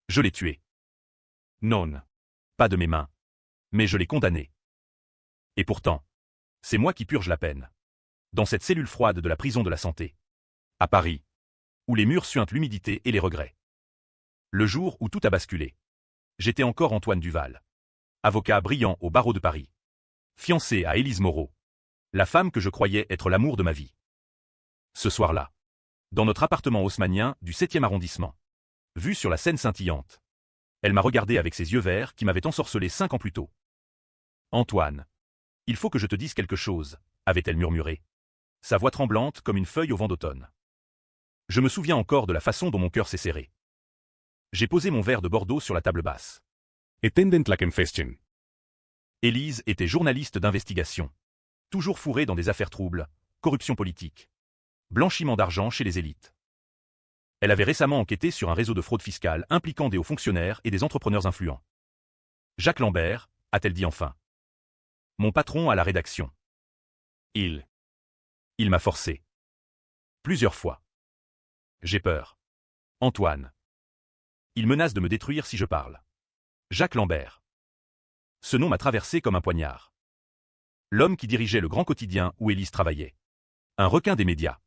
Je l'ai tué. Non. Pas de mes mains. Mais je l'ai condamné. Et pourtant, c'est moi qui purge la peine. Dans cette cellule froide de la prison de la santé. À Paris. Où les murs suintent l'humidité et les regrets. Le jour où tout a basculé. J'étais encore Antoine Duval. Avocat brillant au barreau de Paris. Fiancé à Élise Moreau. La femme que je croyais être l'amour de ma vie. Ce soir-là. Dans notre appartement haussmannien du 7e arrondissement. Vue sur la Seine scintillante. Elle m'a regardé avec ses yeux verts qui m'avaient ensorcelé 5 ans plus tôt. Antoine. Il faut que je te dise quelque chose, avait-elle murmuré. Sa voix tremblante comme une feuille au vent d'automne. Je me souviens encore de la façon dont mon cœur s'est serré. J'ai posé mon verre de Bordeaux sur la table basse. Attendant la confession. Élise était journaliste d'investigation. Toujours fourrée dans des affaires troubles, corruption politique. Blanchiment d'argent chez les élites. Elle avait récemment enquêté sur un réseau de fraude fiscale impliquant des hauts fonctionnaires et des entrepreneurs influents. Jacques Lambert, a-t-elle dit enfin. Mon patron à la rédaction. Il m'a forcé. Plusieurs fois. J'ai peur. Antoine. Il menace de me détruire si je parle. Jacques Lambert. Ce nom m'a traversé comme un poignard. L'homme qui dirigeait le grand quotidien où Élise travaillait. Un requin des médias.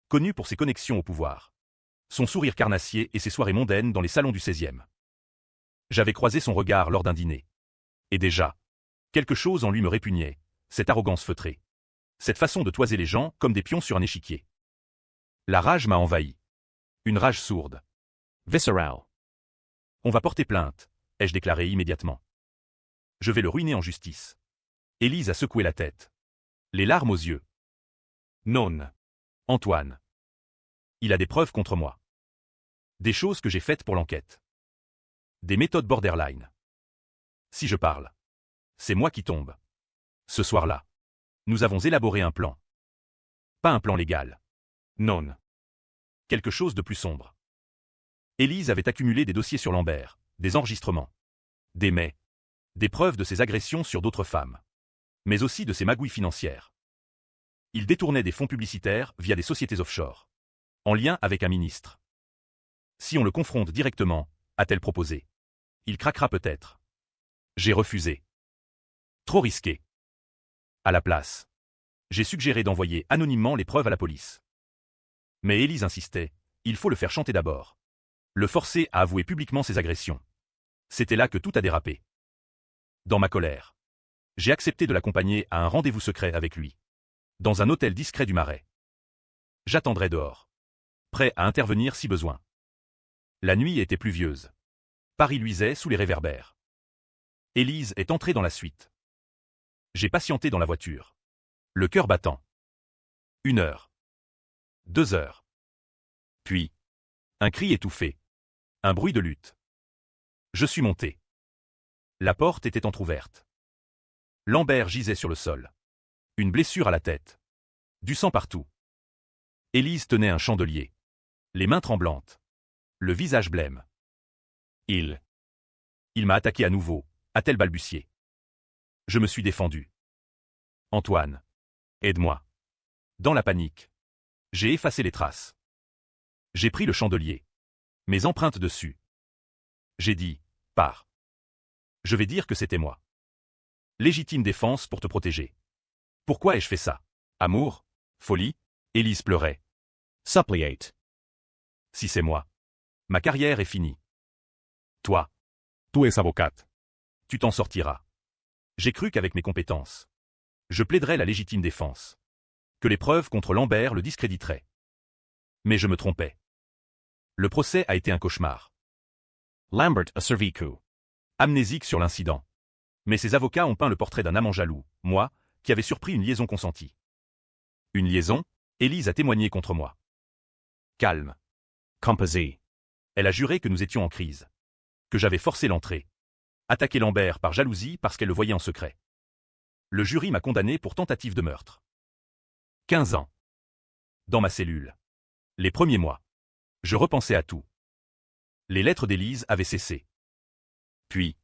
Connu pour ses connexions au pouvoir. Son sourire carnassier et ses soirées mondaines dans les salons du 16e. J'avais croisé son regard lors d'un dîner. Et déjà, quelque chose en lui me répugnait, cette arrogance feutrée. Cette façon de toiser les gens comme des pions sur un échiquier. La rage m'a envahi. Une rage sourde. Visceral. On va porter plainte, ai-je déclaré immédiatement. Je vais le ruiner en justice. Élise a secoué la tête. Les larmes aux yeux. Non. Antoine. Il a des preuves contre moi. Des choses que j'ai faites pour l'enquête. Des méthodes borderline. Si je parle, c'est moi qui tombe. Ce soir-là, nous avons élaboré un plan. Pas un plan légal. Non. Quelque chose de plus sombre. Élise avait accumulé des dossiers sur Lambert, des enregistrements, des mets, des preuves de ses agressions sur d'autres femmes, mais aussi de ses magouilles financières. Il détournait des fonds publicitaires via des sociétés offshore, en lien avec un ministre. Si on le confronte directement, a-t-elle proposé, il craquera peut-être. J'ai refusé. Trop risqué. À la place, j'ai suggéré d'envoyer anonymement les preuves à la police. Mais Élise insistait, il faut le faire chanter d'abord. Le forcer à avouer publiquement ses agressions. C'était là que tout a dérapé. Dans ma colère, j'ai accepté de l'accompagner à un rendez-vous secret avec lui. Dans un hôtel discret du Marais. J'attendrai dehors. Prêt à intervenir si besoin. La nuit était pluvieuse. Paris luisait sous les réverbères. Élise est entrée dans la suite. J'ai patienté dans la voiture. Le cœur battant. 1 heure. 2 heures. Puis, un cri étouffé. Un bruit de lutte. Je suis monté. La porte était entr'ouverte. Lambert gisait sur le sol. Une blessure à la tête. Du sang partout. Élise tenait un chandelier. Les mains tremblantes. Le visage blême. Il m'a attaqué à nouveau, a-t-elle balbutié. Je me suis défendu. Antoine. Aide-moi. Dans la panique. J'ai effacé les traces. J'ai pris le chandelier. Mes empreintes dessus. J'ai dit, pars. Je vais dire que c'était moi. Légitime défense pour te protéger. Pourquoi ai-je fait ça? Amour? Folie? Élise pleurait. Suppliate. Si c'est moi. Ma carrière est finie. Toi. Tu es avocate. Tu t'en sortiras. J'ai cru qu'avec mes compétences, je plaiderais la légitime défense. Que les preuves contre Lambert le discréditeraient. Mais je me trompais. Le procès a été un cauchemar. Lambert a survécu. Amnésique sur l'incident. Mais ses avocats ont peint le portrait d'un amant jaloux, moi, qui avait surpris une liaison consentie. Une liaison? Élise a témoigné contre moi. Calme. Composé. Elle a juré que nous étions en crise. Que j'avais forcé l'entrée. Attaqué Lambert par jalousie parce qu'elle le voyait en secret. Le jury m'a condamné pour tentative de meurtre. 15 ans. Dans ma cellule. Les premiers mois. Je repensais à tout. Les lettres d'Élise avaient cessé. Puis,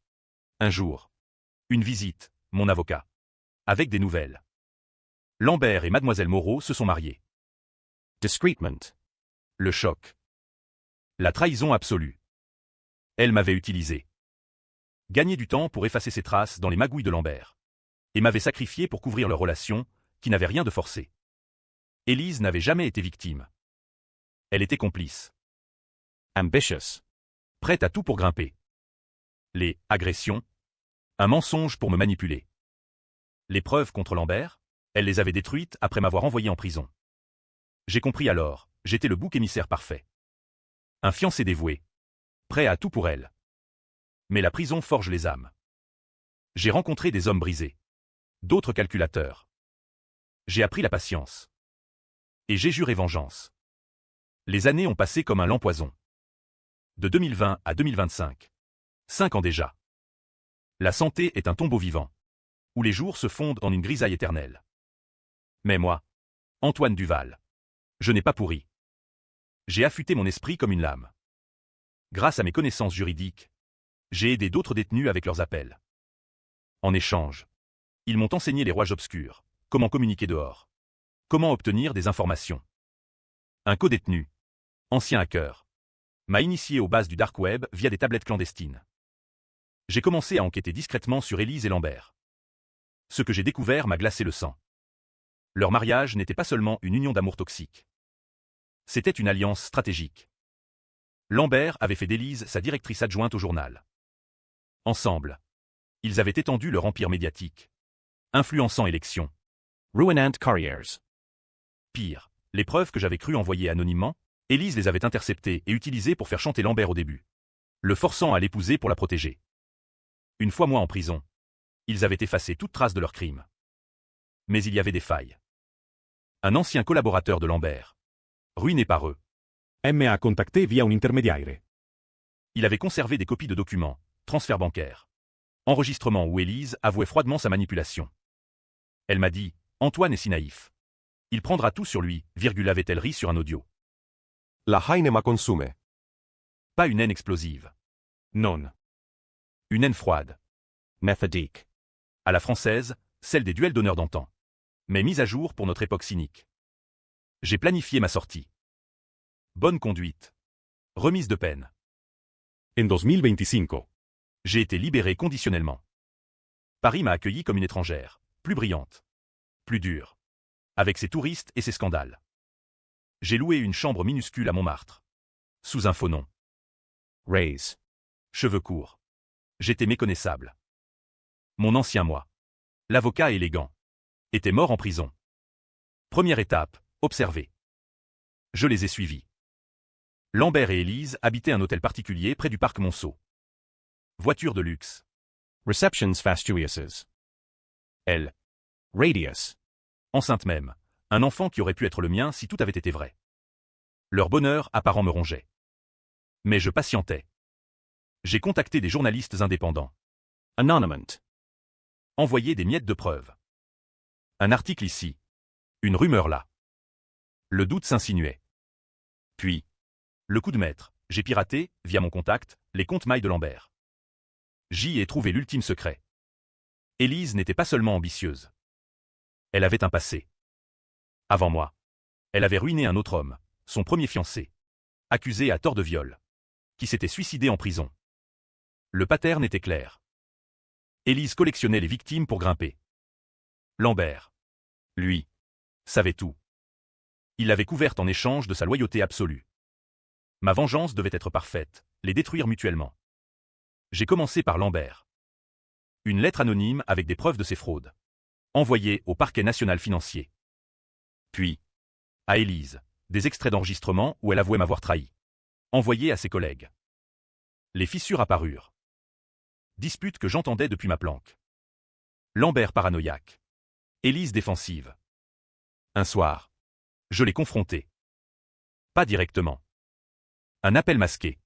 un jour, une visite, mon avocat. Avec des nouvelles. Lambert et mademoiselle Moreau se sont mariés. Discretement. Le choc. La trahison absolue. Elle m'avait utilisé. Gagné du temps pour effacer ses traces dans les magouilles de Lambert. Et m'avait sacrifié pour couvrir leur relation, qui n'avait rien de forcé. Élise n'avait jamais été victime. Elle était complice. Ambitious. Prête à tout pour grimper. Les agressions. Un mensonge pour me manipuler. Les preuves contre Lambert, elle les avait détruites après m'avoir envoyé en prison. J'ai compris alors, j'étais le bouc émissaire parfait. Un fiancé dévoué. Prêt à tout pour elle. Mais la prison forge les âmes. J'ai rencontré des hommes brisés. D'autres calculateurs. J'ai appris la patience. Et j'ai juré vengeance. Les années ont passé comme un lent poison. De 2020 à 2025. 5 ans déjà. La santé est un tombeau vivant, où les jours se fondent en une grisaille éternelle. Mais moi, Antoine Duval, je n'ai pas pourri. J'ai affûté mon esprit comme une lame. Grâce à mes connaissances juridiques, j'ai aidé d'autres détenus avec leurs appels. En échange, ils m'ont enseigné les rouages obscurs, comment communiquer dehors, comment obtenir des informations. Un codétenu, ancien hacker, m'a initié aux bases du dark web via des tablettes clandestines. J'ai commencé à enquêter discrètement sur Élise et Lambert. Ce que j'ai découvert m'a glacé le sang. Leur mariage n'était pas seulement une union d'amour toxique. C'était une alliance stratégique. Lambert avait fait d'Élise sa directrice adjointe au journal. Ensemble, ils avaient étendu leur empire médiatique, influençant élections. Ruinant careers. Pire, les preuves que j'avais cru envoyer anonymement, Élise les avait interceptées et utilisées pour faire chanter Lambert au début, le forçant à l'épouser pour la protéger. Une fois moi en prison, ils avaient effacé toute trace de leur crime. Mais il y avait des failles. Un ancien collaborateur de Lambert, ruiné par eux. MA contacté via un intermediaire. Il avait conservé des copies de documents, transferts bancaires, enregistrements où Élise avouait froidement sa manipulation. Elle m'a dit, Antoine est si naïf. Il prendra tout sur lui, avait-elle ri sur un audio. La haine ma consume. Pas une haine explosive. Non. Une haine froide. Methodique. À la française, celle des duels d'honneur d'antan. Mais mise à jour pour notre époque cynique. J'ai planifié ma sortie. Bonne conduite. Remise de peine. En 2025. J'ai été libéré conditionnellement. Paris m'a accueilli comme une étrangère, plus brillante, plus dure, avec ses touristes et ses scandales. J'ai loué une chambre minuscule à Montmartre, sous un faux nom. Raise. Cheveux courts. J'étais méconnaissable. Mon ancien moi, l'avocat élégant, était mort en prison. Première étape, observer. Je les ai suivis. Lambert et Élise habitaient un hôtel particulier près du parc Monceau. Voiture de luxe. Receptions fastueuses. Elle. Radius. Enceinte même. Un enfant qui aurait pu être le mien si tout avait été vrai. Leur bonheur apparent me rongeait. Mais je patientais. J'ai contacté des journalistes indépendants. Anonymous. Envoyé des miettes de preuves. Un article ici. Une rumeur là. Le doute s'insinuait. Puis, le coup de maître, j'ai piraté, via mon contact, les comptes mailles de Lambert. J'y ai trouvé l'ultime secret. Élise n'était pas seulement ambitieuse. Elle avait un passé. Avant moi, elle avait ruiné un autre homme, son premier fiancé, accusé à tort de viol, qui s'était suicidé en prison. Le pattern était clair. Élise collectionnait les victimes pour grimper. Lambert, lui, savait tout. Il l'avait couverte en échange de sa loyauté absolue. Ma vengeance devait être parfaite, les détruire mutuellement. J'ai commencé par Lambert. Une lettre anonyme avec des preuves de ses fraudes. Envoyée au parquet national financier. Puis, à Élise, des extraits d'enregistrement où elle avouait m'avoir trahi. Envoyés à ses collègues. Les fissures apparurent. Dispute que j'entendais depuis ma planque. Lambert paranoïaque. Élise défensive. Un soir, je l'ai confronté. Pas directement. Un appel masqué.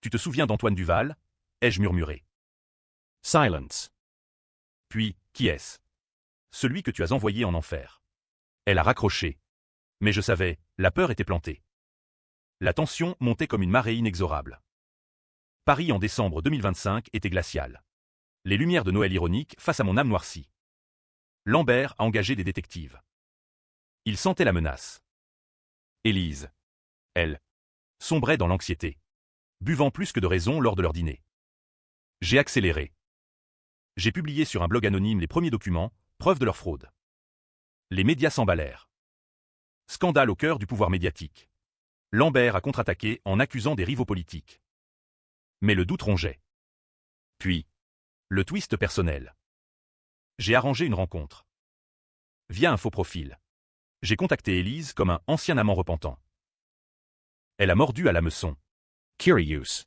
Tu te souviens d'Antoine Duval? Ai-je murmuré. Silence. Puis, qui est-ce? Celui que tu as envoyé en enfer. Elle a raccroché. Mais je savais, la peur était plantée. La tension montait comme une marée inexorable. Paris en décembre 2025 était glacial. Les lumières de Noël ironiques face à mon âme noircie. Lambert a engagé des détectives. Il sentait la menace. Élise, elle, sombrait dans l'anxiété. buvant plus que de raison lors de leur dîner. J'ai accéléré. J'ai publié sur un blog anonyme les premiers documents, preuve de leur fraude. Les médias s'emballèrent. Scandale au cœur du pouvoir médiatique. Lambert a contre-attaqué en accusant des rivaux politiques. Mais le doute rongeait. Puis, le twist personnel. J'ai arrangé une rencontre. Via un faux profil. J'ai contacté Élise comme un ancien amant repentant. Elle a mordu à l'hameçon. Curious.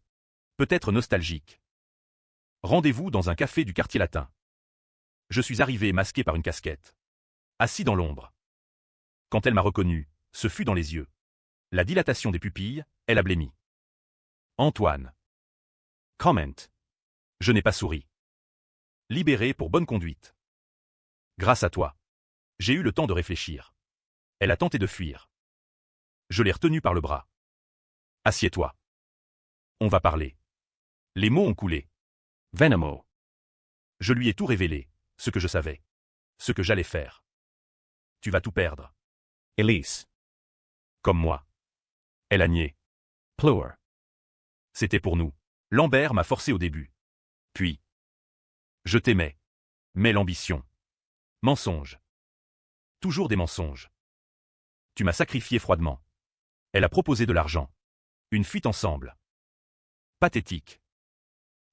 Peut-être nostalgique. Rendez-vous dans un café du quartier latin. Je suis arrivé masqué par une casquette. Assis dans l'ombre. Quand elle m'a reconnu, ce fut dans les yeux. La dilatation des pupilles, elle a blêmi. Antoine. Comment. Je n'ai pas souri. Libéré pour bonne conduite. Grâce à toi. J'ai eu le temps de réfléchir. Elle a tenté de fuir. Je l'ai retenue par le bras. Assieds-toi. On va parler. Les mots ont coulé. Venimo. Je lui ai tout révélé, ce que je savais. Ce que j'allais faire. Tu vas tout perdre. Elise. Comme moi. Elle a nié. Plur. C'était pour nous. Lambert m'a forcé au début. Puis. Je t'aimais. Mais l'ambition. Mensonge. Toujours des mensonges. Tu m'as sacrifié froidement. Elle a proposé de l'argent. Une fuite ensemble. Pathétique.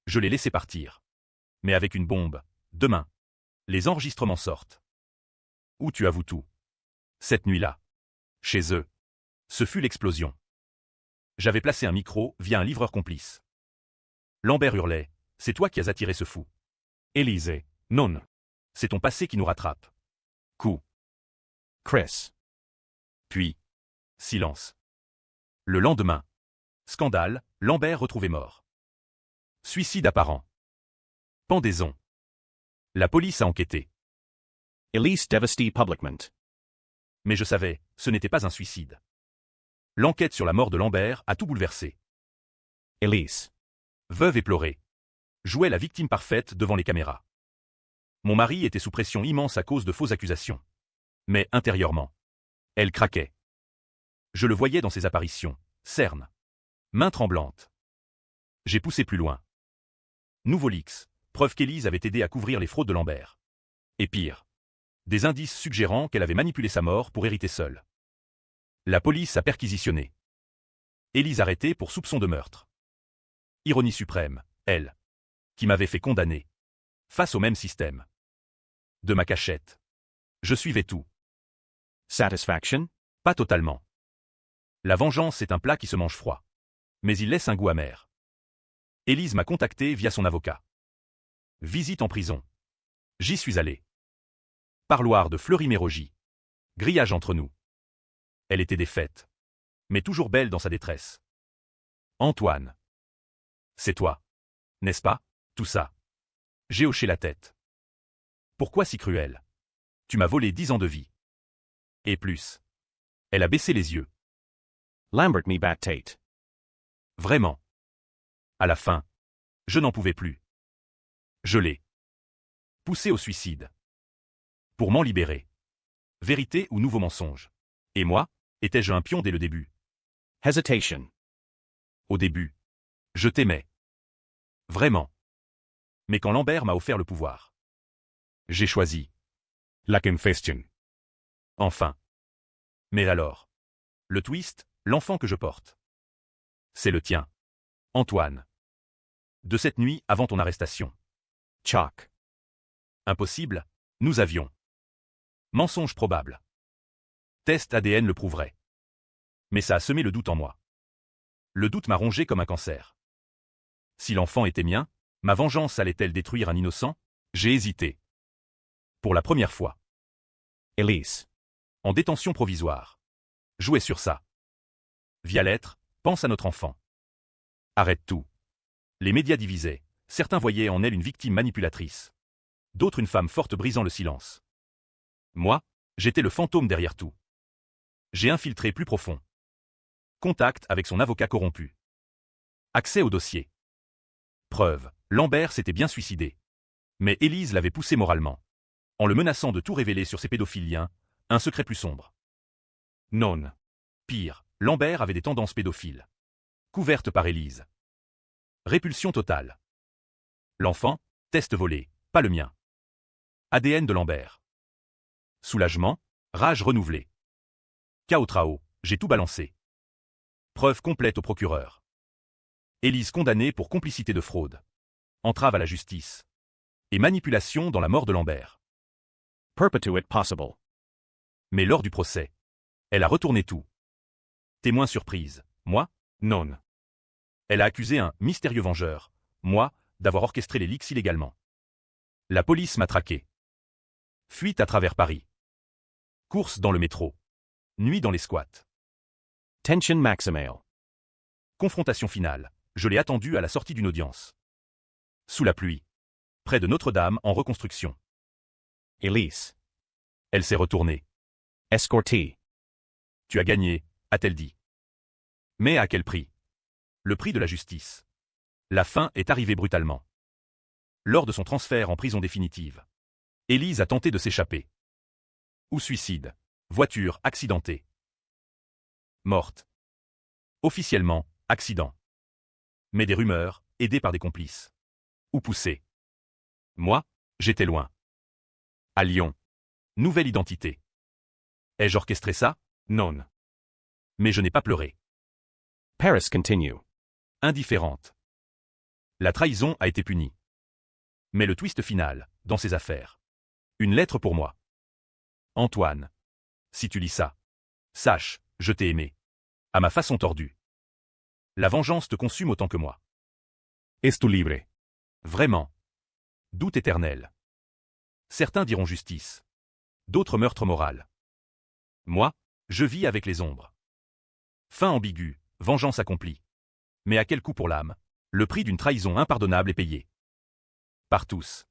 Je l'ai laissé partir. Mais avec une bombe. Demain. Les enregistrements sortent. Où tu avoues tout. Cette nuit-là. Chez eux. Ce fut l'explosion. J'avais placé un micro via un livreur complice. Lambert hurlait. C'est toi qui as attiré ce fou. Élise. Non. C'est ton passé qui nous rattrape. Coup. Chris. Puis. Silence. Le lendemain. Scandale, Lambert retrouvé mort. Suicide apparent. Pendaison. La police a enquêté. Elise Devesty Publicment. Mais je savais, ce n'était pas un suicide. L'enquête sur la mort de Lambert a tout bouleversé. Elise. Veuve éplorée. Jouait la victime parfaite devant les caméras. Mon mari était sous pression immense à cause de fausses accusations. Mais intérieurement. Elle craquait. Je le voyais dans ses apparitions, cernes. Main tremblante. J'ai poussé plus loin. Nouveau Leaks, preuve qu'Élise avait aidé à couvrir les fraudes de Lambert. Et pire. Des indices suggérant qu'elle avait manipulé sa mort pour hériter seule. La police a perquisitionné. Élise arrêtée pour soupçon de meurtre. Ironie suprême, elle. Qui m'avait fait condamner. Face au même système. De ma cachette. Je suivais tout. Satisfaction. Pas totalement. La vengeance est un plat qui se mange froid. Mais il laisse un goût amer. Élise m'a contacté via son avocat. Visite en prison. J'y suis allé. Parloir de Fleury-Mérogis. Grillage entre nous. Elle était défaite. Mais toujours belle dans sa détresse. Antoine. C'est toi. N'est-ce pas, tout ça? J'ai hoché la tête. Pourquoi si cruel? Tu m'as volé 10 ans de vie. Et plus. Elle a baissé les yeux. Lambert me bat Tate. Vraiment. À la fin. Je n'en pouvais plus. Je l'ai poussé au suicide. Pour m'en libérer. Vérité ou nouveau mensonge? Et moi, étais-je un pion dès le début? Hesitation. Au début. Je t'aimais. Vraiment. Mais quand Lambert m'a offert le pouvoir. J'ai choisi. La confession. Enfin. Mais alors. Le twist, l'enfant que je porte. C'est le tien. Antoine. De cette nuit avant ton arrestation. Chalk. Impossible, nous avions. Mensonge probable. Test ADN le prouverait. Mais ça a semé le doute en moi. Le doute m'a rongé comme un cancer. Si l'enfant était mien, ma vengeance allait-elle détruire un innocent? J'ai hésité. Pour la première fois. Elise. En détention provisoire. Jouez sur ça. Via lettre, pense à notre enfant. Arrête tout. Les médias divisaient. Certains voyaient en elle une victime manipulatrice. D'autres une femme forte brisant le silence. Moi, j'étais le fantôme derrière tout. J'ai infiltré plus profond. Contact avec son avocat corrompu. Accès au dossier. Preuve, Lambert s'était bien suicidé. Mais Élise l'avait poussé moralement. En le menaçant de tout révéler sur ses pédophiliens, un secret plus sombre. Non. Pire, Lambert avait des tendances pédophiles. Couvertes par Élise. Répulsion totale. L'enfant, test volé, pas le mien. ADN de Lambert. Soulagement, rage renouvelée. Chaos trao, j'ai tout balancé. Preuve complète au procureur. Élise condamnée pour complicité de fraude. Entrave à la justice. Et manipulation dans la mort de Lambert. Perpetuate possible. Mais lors du procès, elle a retourné tout. Témoin surprise, moi, Non. elle a accusé un mystérieux vengeur, moi, d'avoir orchestré les leaks illégalement. La police m'a traqué. Fuite à travers Paris. Course dans le métro. Nuit dans les squats. Tension maximale. Confrontation finale. Je l'ai attendue à la sortie d'une audience. Sous la pluie. Près de Notre-Dame en reconstruction. Elise. Elle s'est retournée. Escortee. Tu as gagné, a-t-elle dit. Mais à quel prix? Le prix de la justice. La fin est arrivée brutalement. Lors de son transfert en prison définitive, Élise a tenté de s'échapper. Ou suicide. Voiture accidentée. Morte. Officiellement, accident. Mais des rumeurs, aidées par des complices. Ou poussées. Moi, j'étais loin. À Lyon. Nouvelle identité. Ai-je orchestré ça? Non. Mais je n'ai pas pleuré. Paris continue. Indifférente. La trahison a été punie. Mais le twist final, dans ces affaires. Une lettre pour moi. Antoine. Si tu lis ça. Sache, je t'ai aimé. À ma façon tordue. La vengeance te consume autant que moi. Es tu libre. Vraiment. Doute éternel. Certains diront justice. D'autres meurtre moral. Moi, je vis avec les ombres. Fin ambiguë, vengeance accomplie. Mais à quel coût pour l'âme? Le prix d'une trahison impardonnable est payé. Par tous.